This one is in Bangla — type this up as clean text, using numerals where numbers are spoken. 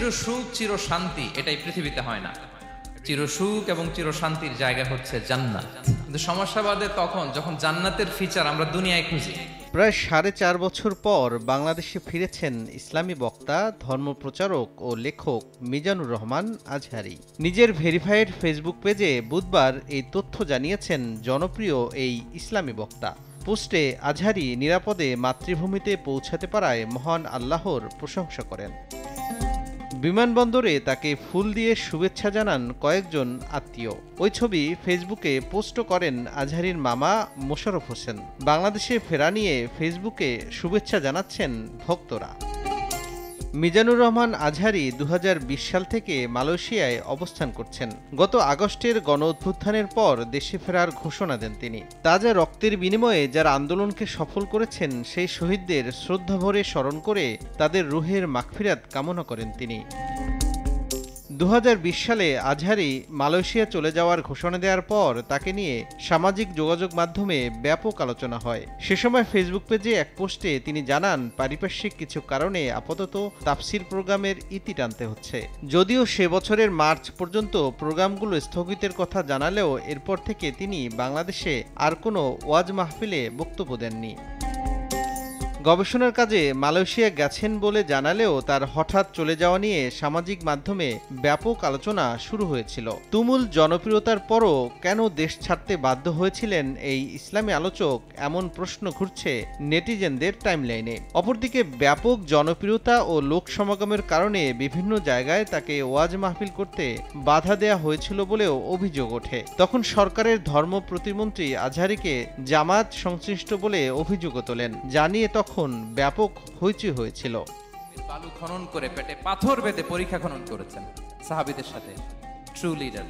চিরসুখ চিরশান্তি এটাই পৃথিবীতে হয় না। চিরসুখ এবং চিরশান্তির জায়গা হচ্ছে জান্নাত। কিন্তু সমস্যা বাদে তখন যখন জান্নাতের ফিচার আমরা দুনিয়ায় খুঁজি। প্রায় 4.5 বছর পর বাংলাদেশে ফিরেছেন ইসলামী বক্তা, ধর্মপ্রচারক ও লেখক মিজানুর রহমান আজহারী। নিজের ভেরিফাইড ফেসবুক পেজে বুধবার এই তথ্য জানিয়েছেন জনপ্রিয় এই ইসলামী বক্তা। পোস্টে আজহারী নিরাপদে মাতৃভূমিতে পৌঁছাতে পারায় মহান আল্লাহর প্রশংসা করেন। বিমানবন্দরে তাকে ফুল দিয়ে শুভেচ্ছা জানান কয়েকজন আত্মীয়। ওই ছবি ফেসবুকে পোস্ট করেন আজহারীর মামা মোশাররফ হোসেন। বাংলাদেশে ফেরা নিয়ে ফেসবুকে শুভেচ্ছা জানাচ্ছেন ভক্তরা। মিজানুর রহমান আজহারী 2020 সাল থেকে মালয়েশিয়ায় অবস্থান করছেন। গত আগস্টের গণঅভ্যুত্থানের পর দেশে ফেরার ঘোষণা দেন তিনি। তাজা রক্তের বিনিময়ে যারা আন্দোলনকে সফল করেছেন সেই শহীদদের শ্রদ্ধাভরে স্মরণ করে তাদের রুহের মাগফিরাত কামনা করেন তিনি। 2020 সালে আজহারী মালয়েশিয়া চলে যাওয়ার ঘোষণা দেওয়ার পর তাকে নিয়ে সামাজিক যোগাযোগ মাধ্যমে ব্যাপক আলোচনা হয়। সে সময় ফেসবুক পেজে এক পোস্টে তিনি জানান, পারিপার্শ্বিক কিছু কারণে আপাতত তাফসির প্রোগ্রামের ইতি টানতে হচ্ছে। যদিও সে বছরের মার্চ পর্যন্ত প্রোগ্রামগুলো স্থগিতের কথা জানালেও এরপর থেকে তিনি বাংলাদেশে আর কোনো ওয়াজ মাহফিলে বক্তব্য দেননি। গবেষণার কাজে মালয়েশিয়া গেছেন বলে জানালেও তার হঠাৎ চলে যাওয়া নিয়ে সামাজিক মাধ্যমে ব্যাপক আলোচনা শুরু হয়েছিল। তুমুল জনপ্রিয়তার পরও কেন দেশ ছাড়তে বাধ্য হয়েছিলেন এই ইসলামী আলোচক, এমন প্রশ্ন ঘুরছে নেটিজেনদের টাইমলাইনে। অপরদিকে ব্যাপক জনপ্রিয়তা ও লোক সমাগমের কারণে বিভিন্ন জায়গায় তাকে ওয়াজ মাহফিল করতে বাধা দেয়া হয়েছিল বলেও অভিযোগ ওঠে। তখন সরকারের ধর্ম প্রতিমন্ত্রী আজহারীকে জামায়াত সংশ্লিষ্ট বলে অভিযোগও তোলেন, জানিয়ে তখন ব্যাপক হইচই হয়েছিল। বালু খনন করে পেটে পাথর বেঁধে পরীক্ষা খনন করেছেন সাহাবীদের সাথে। True leader.